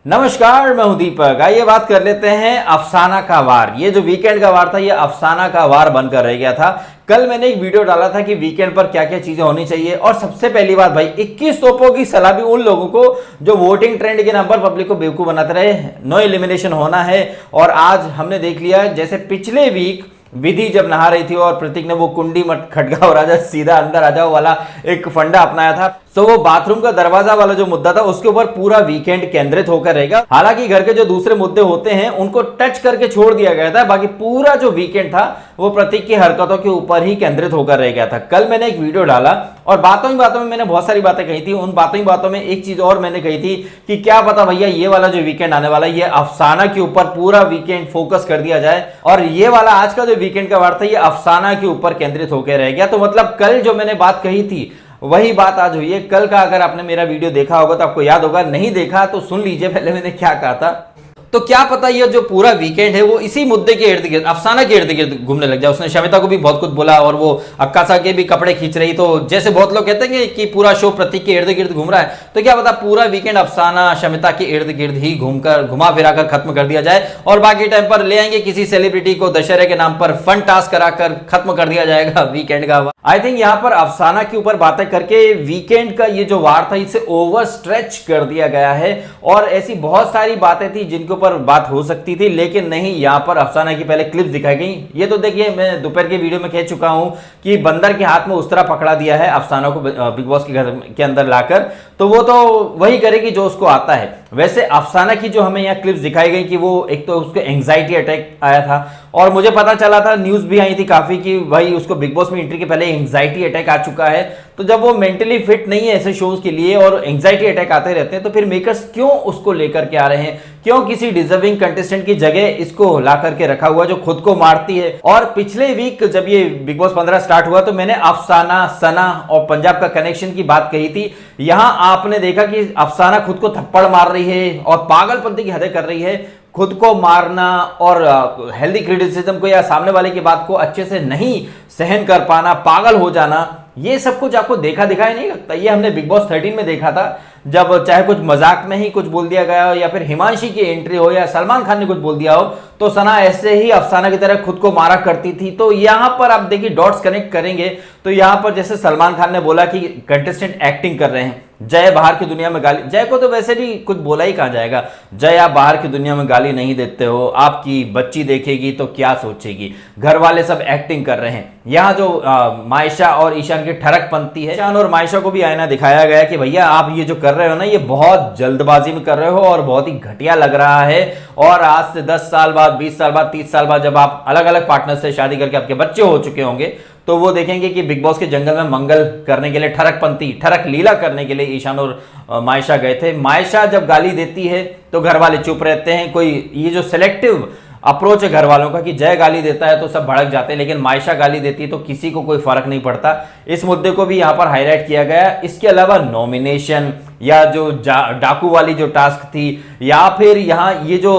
नमस्कार, मैं हूं दीपक। आइए बात कर लेते हैं अफसाना का वार। ये जो वीकेंड का वार था ये अफसाना का वार बनकर रह गया था। कल मैंने एक वीडियो डाला था कि वीकेंड पर क्या क्या चीजें होनी चाहिए, और सबसे पहली बात भाई 21 तोपों की सलामी उन लोगों को जो वोटिंग ट्रेंड के नाम पर पब्लिक को बेवकूफ बनाते रहे। नो एलिमिनेशन होना है। और आज हमने देख लिया, जैसे पिछले वीक विधि जब नहा रही थी और प्रतीक ने वो कुंडी मत खटकाओ राजा सीधा अंदर आ जाओ वाला एक फंडा अपनाया था, तो वो बाथरूम का दरवाजा वाला जो मुद्दा था उसके ऊपर पूरा वीकेंड केंद्रित होकर रहेगा। हालांकि घर के जो दूसरे मुद्दे होते हैं उनको टच करके छोड़ दिया गया था, बाकी पूरा जो वीकेंड था वो प्रतीक की हरकतों के ऊपर ही केंद्रित होकर रह गया था। कल मैंने एक वीडियो डाला और बातों ही बातों में मैंने बहुत सारी बातें कही थी। उन बातों ही बातों में एक चीज और मैंने कही थी कि क्या पता भैया ये वाला जो वीकेंड आने वाला है ये अफसाना के ऊपर पूरा वीकेंड फोकस कर दिया जाए, और ये वाला आज का जो वीकेंड का वार था ये अफसाना के ऊपर केंद्रित होकर रह गया। तो मतलब कल जो मैंने बात कही थी वही बात आज हुई है। कल का अगर आपने मेरा वीडियो देखा होगा तो आपको याद होगा, नहीं देखा तो सुन लीजिए पहले मैंने क्या कहा था। तो क्या पता ये जो पूरा वीकेंड है वो इसी मुद्दे के इर्द गिर्द, अफसाना के इर्द गिर्द घूमने लग जाए। उसने शमिता को भी बहुत कुछ बोला और वो अक्कासा के भी कपड़े खींच रही, तो जैसे बहुत लोग कहते हैं कि पूरा शो प्रतीक के इर्द गिर्द घूम रहा है, तो क्या पता पूरा वीकेंड अफसाना शमिता के इर्द गिर्द ही घुमा फिरा कर खत्म कर दिया जाए, और बाकी टाइम पर ले आएंगे किसी सेलिब्रिटी को दशहरे के नाम पर फन टास्क कराकर खत्म कर दिया जाएगा वीकेंड का। आई थिंक यहाँ पर अफसाना के ऊपर बातें करके वीकेंड का ये जो वार था इसे ओवर स्ट्रेच कर दिया गया है, और ऐसी बहुत सारी बातें थी जिनके ऊपर बात हो सकती थी, लेकिन नहीं। यहां पर अफसाना की पहले क्लिप्स दिखाई गई। ये तो देखिए मैं दोपहर के वीडियो में कह चुका हूं कि बंदर के हाथ में उस तरह पकड़ा दिया है अफसाना को बिग बॉस के घर के अंदर लाकर, तो वो तो वही करेगी जो उसको आता है। वैसे अफसाना की जो हमें यहाँ क्लिप्स दिखाई गई कि वो एक तो उसको एंग्जाइटी अटैक आया था, और मुझे पता चला था, न्यूज भी आई थी काफी कि भाई उसको बिग बॉस में एंट्री के पहले एंग्जाइटी अटैक आ चुका है। तो जब वो मेंटली फिट नहीं है ऐसे शोज के लिए और एंग्जाइटी अटैक आते रहते हैं, तो फिर मेकर्स क्यों उसको लेकर के आ रहे हैं? क्यों किसी डिजर्विंग कंटेस्टेंट की जगह इसको ला करके रखा हुआ जो खुद को मारती है? और पिछले वीक जब ये बिग बॉस 15 स्टार्ट हुआ तो मैंने अफसाना, सना और पंजाब का कनेक्शन की बात कही थी। यहां आपने देखा कि अफसाना खुद को थप्पड़ मार रही है और पागलपंती की हदें कर रही है। खुद को मारना और हेल्दी क्रिटिसिज्म को या सामने वाले की बात को अच्छे से नहीं सहन कर पाना, पागल हो जाना, ये सब कुछ आपको देखा दिखाई नहीं लगता। ये हमने बिग बॉस 13 में देखा था, जब चाहे कुछ मजाक में ही कुछ बोल दिया गया हो या फिर हिमांशी की एंट्री हो या सलमान खान ने कुछ बोल दिया हो, तो सना ऐसे ही अफसाना की तरह खुद को मारा करती थी। तो यहां पर आप देखिए डॉट्स कनेक्ट करेंगे तो यहां पर जैसे सलमान खान ने बोला कि कंटेस्टेंट एक्टिंग कर रहे हैं, जय बाहर की दुनिया में गाली, जय को तो वैसे भी कुछ बोला ही कहा जाएगा, जय आप बाहर की दुनिया में गाली नहीं देते हो, आपकी बच्ची देखेगी तो क्या सोचेगी, घर वाले सब एक्टिंग कर रहे हैं। यहाँ जो मायशा और ईशान की ठरक पंथी है, ईशान और मायशा को भी आईना दिखाया गया कि भैया आप ये जो कर रहे हो ना ये बहुत जल्दबाजी में कर रहे हो और बहुत ही घटिया लग रहा है, और आज से 10 साल बाद, 20 साल बाद, 30 साल बाद जब आप अलग अलग पार्टनर से शादी करके आपके बच्चे हो चुके होंगे तो वो देखेंगे कि बिग बॉस के जंगल में मंगल करने के लिए, ठरक लीला करने के लिए ईशान और मायशा गए थे। मायशा जब गाली देती है तो घर वाले चुप रहते हैं। कोई ये जो सिलेक्टिव अप्रोच है घर वालों का कि जय गाली देता है तो सब भड़क जाते हैं, लेकिन मायशा गाली देती है तो किसी को कोई फर्क नहीं पड़ता। इस मुद्दे को भी यहाँ पर हाईलाइट किया गया। इसके अलावा नॉमिनेशन या जो डाकू वाली जो टास्क थी, या फिर यहाँ ये जो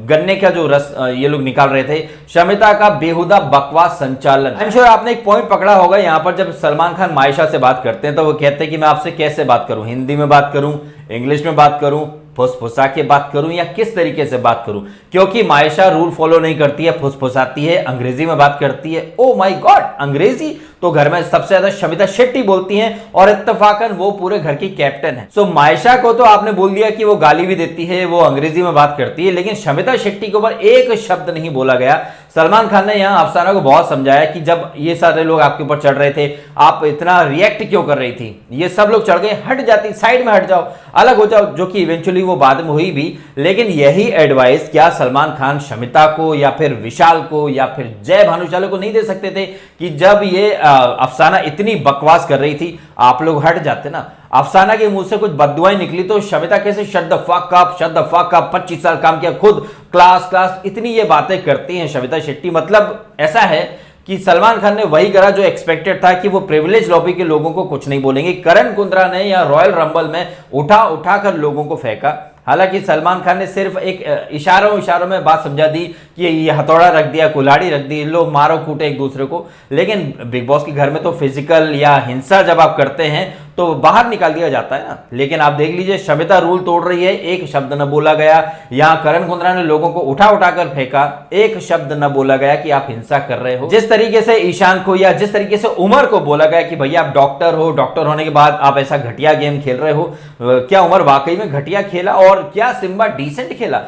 गन्ने का जो रस ये लोग निकाल रहे थे, शमिता का बेहुदा बकवास संचालन। आई एम श्योर आपने एक पॉइंट पकड़ा होगा। यहाँ पर जब सलमान खान मायशा से बात करते हैं तो वो कहते हैं कि मैं आपसे कैसे बात करूं, हिंदी में बात करूं, इंग्लिश में बात करूं, फुसफुसा के बात करूं या किस तरीके से बात करूं, क्योंकि मायशा रूल फॉलो नहीं करती है, फुसफुसाती है, अंग्रेजी में बात करती है। ओ माय गॉड, अंग्रेजी तो घर में सबसे ज्यादा शमिता शेट्टी बोलती हैं और इत्तेफाकन वो पूरे घर की कैप्टन है। सो मायशा को तो आपने बोल दिया कि वो गाली भी देती है, वो अंग्रेजी में बात करती है, लेकिन शमिता शेट्टी के ऊपर एक शब्द नहीं बोला गया। सलमान खान ने यहां अफसाना को बहुत समझाया कि जब ये सारे लोग आपके ऊपर चढ़ रहे थे आप इतना रिएक्ट क्यों कर रही थी, ये सब लोग चढ़ गए, हट जाती, साइड में हट जाओ, अलग हो जाओ, जो कि इवेंचुअली वो बाद में हुई भी। लेकिन यही एडवाइस क्या सलमान खान शमिता को या फिर विशाल को या फिर जय भानुशाली को नहीं दे सकते थे कि जब ये अफसाना इतनी बकवास कर रही थी आप लोग हट जाते ना? अफसाना के मुंह से कुछ बददुआएं निकली तो शमिता कैसे शट द फक अप, 25 साल काम किया, खुद क्लास, इतनी ये बातें करती हैं शमिता शेट्टी। मतलब ऐसा है कि सलमान खान ने वही करा जो एक्सपेक्टेड था कि वो प्रिविलेज लॉबी के लोगों को कुछ नहीं बोलेंगे। करण कुंद्रा ने या रॉयल रंबल में उठा कर लोगों को फेंका। हालांकि सलमान खान ने सिर्फ एक इशारों में बात समझा दी कि ये हथौड़ा रख दिया, कुल्हाड़ी रख दी, लो मारो कूटे एक दूसरे को। लेकिन बिग बॉस के घर में तो फिजिकल या हिंसा जब आप करते हैं तो बाहर निकाल दिया जाता है ना। लेकिन आप देख लीजिए शमिता रूल तोड़ रही है, एक शब्द न बोला गया। यहां करण कुंद्रा ने लोगों को उठा उठा कर फेंका, एक शब्द न बोला गया कि आप हिंसा कर रहे हो। जिस तरीके से ईशान को या जिस तरीके से उमर को बोला गया कि भैया आप डॉक्टर हो, डॉक्टर होने के बाद आप ऐसा घटिया गेम खेल रहे हो, क्या उमर वाकई में घटिया खेला और क्या सिम्बा डिसेंट खेला?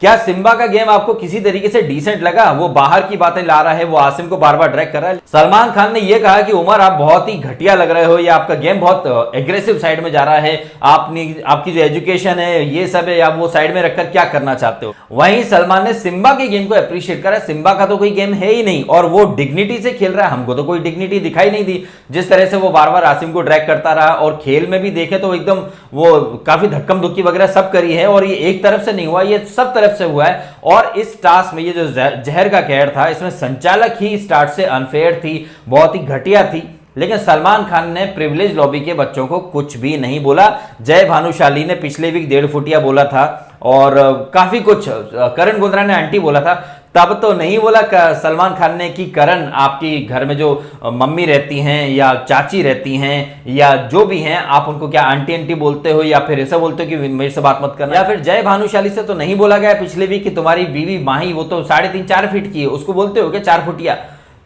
क्या सिम्बा का गेम आपको किसी तरीके से डिसेंट लगा? वो बाहर की बातें ला रहा है, वो आसिम को बार बार ड्रैग कर रहा है। सलमान खान ने यह कहा कि उमर आप बहुत ही घटिया लग रहे हो, या आपका गेम बहुत एग्रेसिव साइड में जा रहा है, आपकी जो एजुकेशन है ये सब है, आप वो साइड में रखकर क्या करना चाहते हो। वहीं सलमान ने सिम्बा के गेम को अप्रिशिएट करा। सिम्बा का तो कोई गेम है ही नहीं और वो डिग्निटी से खेल रहा है, हमको तो कोई डिग्निटी दिखाई नहीं दी। जिस तरह से वो बार बार आसिम को ड्रैग करता रहा और खेल में भी देखे तो एकदम वो काफी धक्कम धुक्की वगैरह सब करी है, और ये एक तरफ से नहीं हुआ, ये सब तरफ से हुआ है। और इस टास्क में ये जो जहर का कहर था, इसमें संचालक ही स्टार्ट से अनफेयर थी, बहुत ही घटिया थी। लेकिन सलमान खान ने प्रिविलेज लॉबी के बच्चों को कुछ भी नहीं बोला। जय भानुशाली ने पिछले वीक 1.5 फुटिया बोला था और काफी कुछ करण कुंद्रा ने आंटी बोला था, तब तो नहीं बोला सलमान खान ने कि करण आपकी घर में जो मम्मी रहती हैं या चाची रहती हैं या जो भी हैं, आप उनको क्या आंटी आंटी बोलते हो या फिर ऐसा बोलते हो कि मेरे से बात मत करना। या फिर जय भानुशाली से तो नहीं बोला गया पिछले वीक कि तुम्हारी बीवी माही वो तो 3.5-4 फीट की है, उसको बोलते हो क्या 4 फुटिया।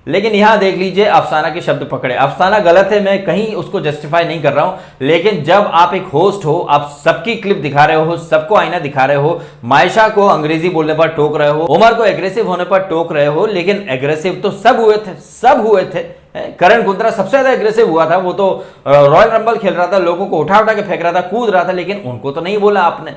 लेकिन यहां देख लीजिए अफसाना के शब्द पकड़े। अफसाना गलत है, मैं कहीं उसको जस्टिफाई नहीं कर रहा हूं, लेकिन जब आप एक होस्ट हो, आप सबकी क्लिप दिखा रहे हो, सबको आईना दिखा रहे हो, मायशा को अंग्रेजी बोलने पर टोक रहे हो, उमर को एग्रेसिव होने पर टोक रहे हो, लेकिन एग्रेसिव तो सब हुए थे। करण कुंद्रा सबसे ज्यादा एग्रेसिव हुआ था, वो तो रॉयल रंबल खेल रहा था, लोगों को उठा उठा के फेंक रहा था, कूद रहा था, लेकिन उनको तो नहीं बोला आपने।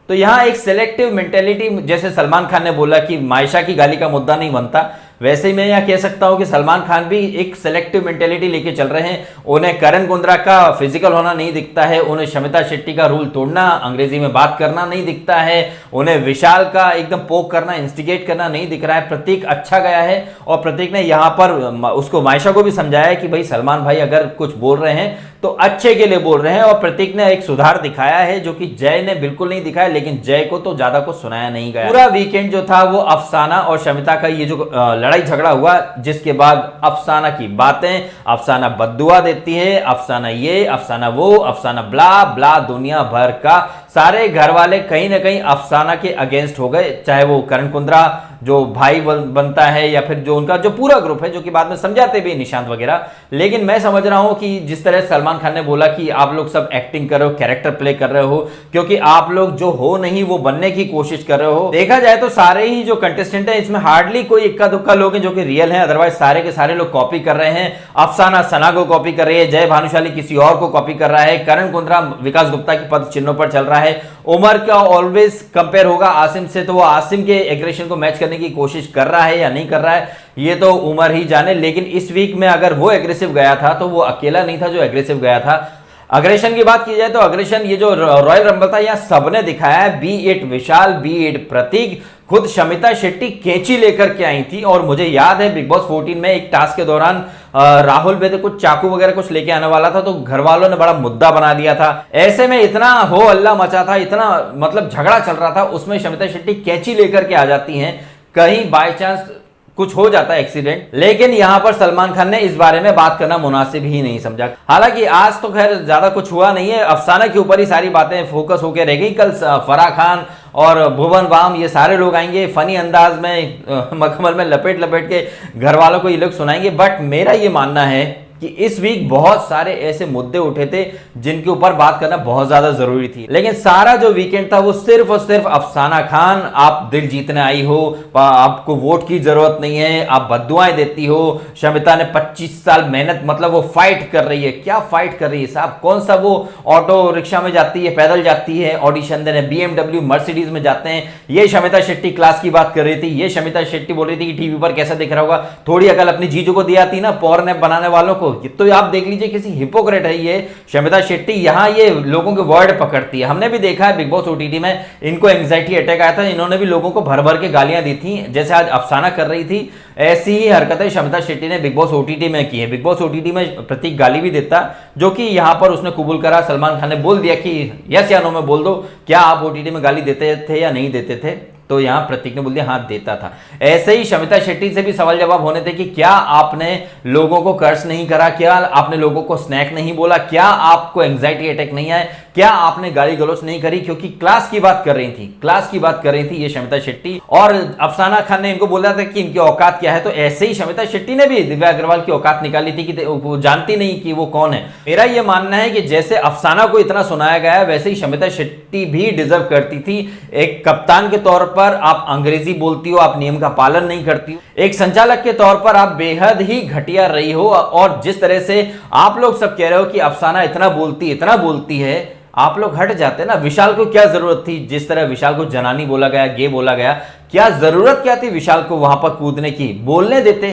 तो यहां एक सिलेक्टिव मेंटेलिटी, जैसे सलमान खान ने बोला कि मायशा की गाली का मुद्दा नहीं बनता, वैसे ही मैं यह कह सकता हूं कि सलमान खान भी एक सिलेक्टिव मेंटेलिटी लेके चल रहे हैं। उन्हें करण कुंद्रा का फिजिकल होना नहीं दिखता है, उन्हें शमिता शेट्टी का रूल तोड़ना, अंग्रेजी में बात करना नहीं दिखता है, उन्हें विशाल का एकदम पोक करना, इंस्टिगेट करना नहीं दिख रहा है। प्रतीक अच्छा गया है और प्रतीक ने यहां पर उसको मायशा को भी समझाया कि भाई सलमान भाई अगर कुछ बोल रहे हैं तो अच्छे के लिए बोल रहे हैं, और प्रतीक ने एक सुधार दिखाया है जो कि जय ने बिल्कुल नहीं दिखाया, लेकिन जय को तो ज्यादा कुछ सुनाया नहीं गया। पूरा वीकेंड जो था वो अफसाना और शमिता का ये जो लड़ाई झगड़ा हुआ, जिसके बाद अफसाना की बातें, अफसाना बद्दुआ देती है, अफसाना ये, अफसाना वो, अफसाना ब्ला ब्ला, दुनिया भर का सारे घर वाले कहीं ना कहीं अफसाना के अगेंस्ट हो गए। चाहे वो करण कुंद्रा जो भाई बनता है या फिर जो उनका जो पूरा ग्रुप है, जो कि बाद में समझाते भी निशांत वगैरह। लेकिन मैं समझ रहा हूं कि जिस तरह सलमान खान ने बोला कि आप लोग सब एक्टिंग कर रहे हो, कैरेक्टर प्ले कर रहे हो, क्योंकि आप लोग जो हो नहीं वो बनने की कोशिश कर रहे हो। देखा जाए तो सारे ही जो कंटेस्टेंट है इसमें हार्डली कोई इक्का दुक्का लोग हैं जो कि रियल हैं, अदरवाइज सारे के सारे लोग कॉपी कर रहे हैं। अफसाना सना को कॉपी कर रही है, जय भानुशाली किसी और को कॉपी कर रहा है, करण कुंद्रा विकास गुप्ता के पद चिन्हों पर चल रहा है, उमर का ऑलवेज कंपेयर होगा आसिम से, तो वो आसिम के एग्रेशन को मैच करने की कोशिश कर रहा है या नहीं कर रहा है ये तो उमर ही जाने। लेकिन इस वीक में अगर वो एग्रेसिव गया था तो वो अकेला नहीं था जो एग्रेसिव गया था। अग्रेशन की बात की जाए तो अग्रेशन ये जो रॉयल रंबल था यहां सबने दिखाया है, be it Vishal, be it Prateek, खुद शमिता शेट्टी कैंची लेकर के आई थी। और मुझे याद है बिग बॉस 14 में एक टास्क के दौरान राहुल बेदे कुछ चाकू वगैरह कुछ लेके आने वाला था, तो घर वालों ने बड़ा मुद्दा बना दिया था। ऐसे में इतना हो हल्ला मचा था, इतना मतलब झगड़ा चल रहा था, उसमें शमिता शेट्टी कैंची लेकर के आ जाती हैं, कहीं बाय चांस कुछ हो जाता है एक्सीडेंट। लेकिन यहां पर सलमान खान ने इस बारे में बात करना मुनासिब ही नहीं समझा। हालांकि आज तो खैर ज्यादा कुछ हुआ नहीं है, अफसाना के ऊपर ही सारी बातें फोकस होकर रह गई। कल फराह खान और भुवन बाम ये सारे लोग आएंगे फनी अंदाज में, मखमल में लपेट लपेट के घर वालों को ये लोग सुनाएंगे। बट मेरा ये मानना है कि इस वीक बहुत सारे ऐसे मुद्दे उठे थे जिनके ऊपर बात करना बहुत ज्यादा जरूरी थी। लेकिन सारा जो वीकेंड था वो सिर्फ और सिर्फ अफसाना खान, आप दिल जीतने आई हो, आपको वोट की जरूरत नहीं है, आप बद्दुआएं देती हो। शमिता ने 25 साल मेहनत, मतलब वो फाइट कर रही है। क्या फाइट कर रही है साहब? कौन सा वो ऑटो रिक्शा में जाती है, पैदल जाती है ऑडिशन देने, BMW मर्सिडीज में जाते हैं। ये शमिता शेट्टी क्लास की बात कर रही थी, ये शमिता शेट्टी बोल रही थी कि टीवी पर कैसा दिख रहा होगा। थोड़ी अकल अपनी जीजू को दिया थी ना, पॉर्न ऐप बनाने वालों को। तो आप देख लीजिए किसी हिपोक्रेट है ये शमिता शेट्टी, यहां ये लोगों के वर्ड पकड़ती है। हमने भी देखा है बिग बॉस OTT में, इनको एंग्जाइटी अटैक आया था, इन्होंने भी लोगों को भर भर के गालियां दी थी, जैसे आज अफसाना कर रही थी। ऐसी ही हरकतें शमिता शेट्टी ने बिग बॉस OTT में की है। बिग बॉस OTT में प्रतीक गाली भी देता, जो कि यहां पर उसने कबूल करा। सलमान खान ने बोल दिया कि यस या नो में बोल दो, क्या आप OTT में गाली देते थे या नहीं देते थे। तो यहां प्रतीक ने बोल दिया हाँ देता था। ऐसे ही शमिता शेट्टी से भी सवाल जवाब होने थे कि क्या आपने लोगों को कर्ज नहीं करा, क्या आपने लोगों को स्नैक नहीं बोला, क्या आपको एंजाइटी अटैक नहीं आए, क्या आपने गाली गलौज नहीं करी, क्योंकि क्लास की बात कर रही थी, क्लास की बात कर रही थी ये शमिता शेट्टी। और अफसाना खान ने इनको बोला था कि इनकी औकात क्या है, तो ऐसे ही शमिता शेट्टी ने भी दिव्या अग्रवाल की औकात निकाली थी कि वो जानती नहीं कि वो कौन है। मेरा यह मानना है कि जैसे अफसाना को इतना सुनाया गया है वैसे ही शमिता शेट्टी भी डिजर्व करती थी। एक कप्तान के तौर पर आप अंग्रेजी बोलती हो, आप नियम का पालन नहीं करती हो, एक संचालक के तौर पर आप बेहद ही घटिया रही हो। और जिस तरह से आप लोग सब कह रहे हो कि अफसाना इतना बोलती है, आप लोग हट जाते ना। विशाल को क्या जरूरत थी, जिस तरह विशाल को जनानी बोला गया, गे बोला गया, क्या जरूरत क्या थी विशाल को वहां पर कूदने की, बोलने देते।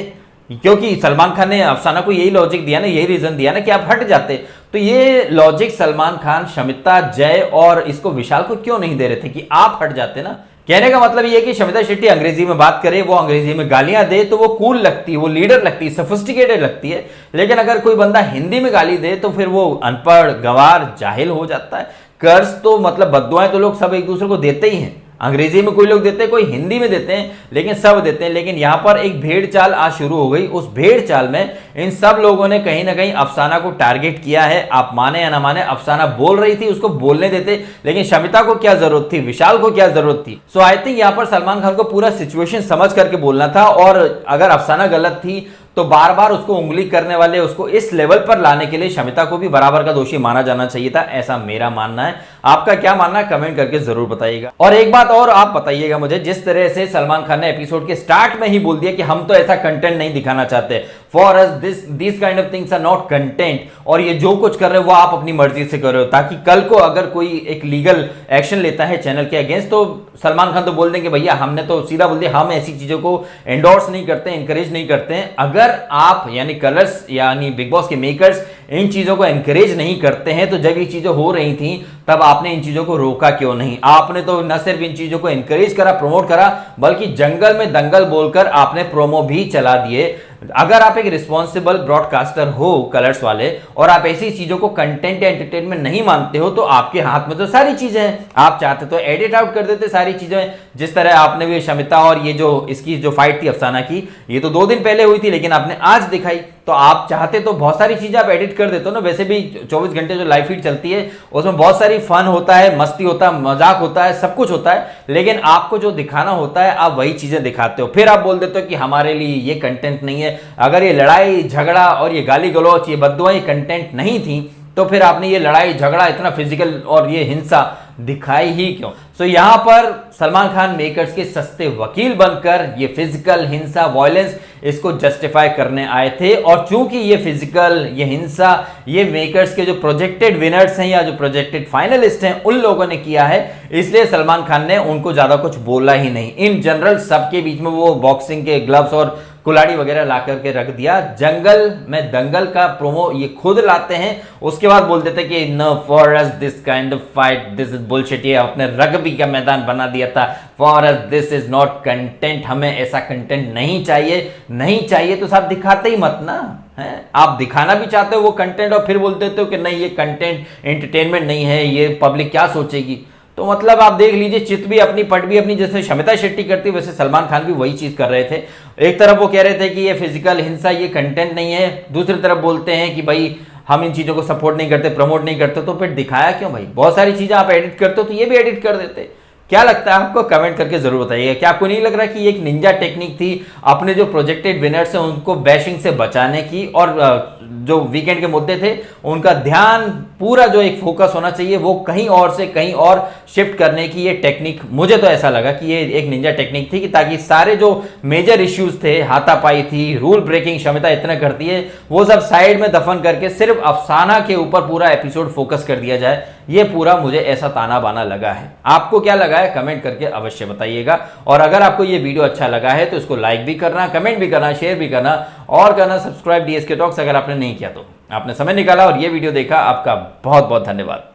क्योंकि सलमान खान ने अफसाना को यही लॉजिक दिया ना, यही रीजन दिया ना कि आप हट जाते। तो ये लॉजिक सलमान खान, शमिता, जय और इसको विशाल को क्यों नहीं दे रहे थे कि आप हट जाते ना। कहने का मतलब ये कि शमिता शेट्टी अंग्रेजी में बात करे, वो अंग्रेजी में गालियां दे तो वो कूल लगती है, वो लीडर लगती है, सोफिस्टिकेटेड लगती है। लेकिन अगर कोई बंदा हिंदी में गाली दे तो फिर वो अनपढ़, गंवार, जाहिल हो जाता है। कर्ज तो मतलब बद्दुआएं तो लोग सब एक दूसरे को देते ही हैं। अंग्रेजी में कोई लोग देते हैं, कोई हिंदी में देते हैं, लेकिन सब देते हैं। लेकिन यहां पर एक भेड़ चाल आज शुरू हो गई। उस भेड़ चाल में इन सब लोगों ने कहीं ना कहीं अफसाना को टारगेट किया है। आप माने या ना माने, अफसाना बोल रही थी, उसको बोलने देते। लेकिन शमिता को क्या जरूरत थी, विशाल को क्या जरूरत थी। सो आई थिंक यहां पर सलमान खान को पूरा सिचुएशन समझ करके बोलना था। और अगर अफसाना गलत थी तो बार बार उसको उंगली करने वाले, उसको इस लेवल पर लाने के लिए शमिता को भी बराबर का दोषी माना जाना चाहिए था। ऐसा मेरा मानना है। आपका क्या मानना है कमेंट करके जरूर बताइएगा। और एक बात और आप बताइएगा मुझे, जिस तरह से सलमान खान ने एपिसोड के स्टार्ट में ही बोल दिया कि हम तो ऐसा कंटेंट नहीं दिखाना चाहते, for us this kind of things are not content, और ये जो कुछ कर रहे हो वो आप अपनी मर्जी से कर रहे हो, ताकि कल को अगर कोई एक लीगल एक्शन लेता है चैनल के अगेंस्ट तो सलमान खान तो बोल देंगे भैया हमने तो सीधा बोल दिया, हम ऐसी चीजों को एंडोर्स नहीं करते, इंकरेज नहीं करते हैं। अगर आप यानी कलर्स यानी बिग बॉस के मेकर्स इन चीजों को एनकरेज नहीं करते हैं, तो जब ये चीजें हो रही थी तब आपने इन चीजों को रोका क्यों नहीं। आपने तो न सिर्फ इन चीजों को एनकरेज करा, प्रमोट करा, बल्कि जंगल में दंगल बोलकर आपने प्रोमो भी चला दिए। अगर आप एक रिस्पॉन्सिबल ब्रॉडकास्टर हो कलर्स वाले, और आप ऐसी चीजों को कंटेंट या एंटरटेनमेंट नहीं मानते हो, तो आपके हाथ में तो सारी चीजें हैं। आप चाहते तो एडिट आउट कर देते सारी चीजें, जिस तरह आपने भी शमिता और ये जो इसकी जो फाइट थी अफसाना की, ये तो 2 दिन पहले हुई थी, लेकिन आपने आज दिखाई। तो आप चाहते तो बहुत सारी चीजें आप एडिट कर देते हो ना। वैसे भी 24 घंटे जो लाइव फीड चलती है उसमें बहुत सारी फन होता है, मस्ती होता है, मजाक होता है, सब कुछ होता है, लेकिन आपको जो दिखाना होता है आप वही चीजें दिखाते हो। फिर आप बोल देते हो कि हमारे लिए ये कंटेंट नहीं है। अगर ये लड़ाई झगड़ा और ये गाली गलौच, ये बद्दुआ ये कंटेंट नहीं थी, तो फिर आपने ये लड़ाई झगड़ा, इतना फिजिकल और ये हिंसा दिखाई ही क्यों। सो यहां पर सलमान खान मेकर्स के सस्ते वकील बनकर ये फिजिकल हिंसा, वायलेंस, इसको जस्टिफाई करने आए थे। और चूंकि ये फिजिकल, ये हिंसा, ये मेकर्स के जो प्रोजेक्टेड विनर्स हैं या जो प्रोजेक्टेड फाइनलिस्ट हैं उन लोगों ने किया है, इसलिए सलमान खान ने उनको ज्यादा कुछ बोला ही नहीं। इन जनरल सबके बीच में वो बॉक्सिंग के ग्लव्स और कुलाड़ी वगैरह ला करके रख दिया। जंगल में दंगल का प्रोमो ये खुद लाते हैं, उसके बाद बोल देते कि no for us this kind of fight, this is bullshit. ये अपने रग्बी का मैदान बना दिया था। For us this is not content, हमें ऐसा कंटेंट नहीं चाहिए। नहीं चाहिए तो साहब दिखाते ही मत ना है। आप दिखाना भी चाहते हो वो कंटेंट और फिर बोल देते हो कि नहीं ये कंटेंट एंटरटेनमेंट नहीं है, ये पब्लिक क्या सोचेगी। तो मतलब आप देख लीजिए, चित भी अपनी पट भी अपनी, जैसे शमिता शेट्टी करती वैसे सलमान खान भी वही चीज कर रहे थे। एक तरफ वो कह रहे थे कि ये फिजिकल हिंसा ये कंटेंट नहीं है, दूसरी तरफ बोलते हैं कि भाई हम इन चीजों को सपोर्ट नहीं करते, प्रमोट नहीं करते। तो फिर दिखाया क्यों भाई। बहुत सारी चीजें आप एडिट करते हो तो ये भी एडिट कर देते। क्या लगता है आपको कमेंट करके जरूर बताइएगा। क्या आपको नहीं लग रहा कि ये एक निंजा टेक्निक थी अपने जो प्रोजेक्टेड विनर्स हैं उनको बैशिंग से बचाने की, और जो वीकेंड के मुद्दे थे उनका ध्यान पूरा जो एक फोकस होना चाहिए वो कहीं और से कहीं और शिफ्ट करने की ये टेक्निक, मुझे तो ऐसा लगा कि ये एक निंजा टेक्निक थी कि ताकि सारे जो मेजर इश्यूज थे, हाथापाई थी, रूल ब्रेकिंग शमिता इतना करती है, वो सब साइड में दफन करके सिर्फ अफसाना के ऊपर पूरा एपिसोड फोकस कर दिया जाए। ये पूरा मुझे ऐसा ताना बाना लगा है। आपको क्या लगा है कमेंट करके अवश्य बताइएगा। और अगर आपको ये वीडियो अच्छा लगा है तो इसको लाइक भी करना, कमेंट भी करना, शेयर भी करना और करना सब्सक्राइब DSK टॉक्स अगर आपने नहीं किया तो। आपने समय निकाला और ये वीडियो देखा, आपका बहुत बहुत धन्यवाद।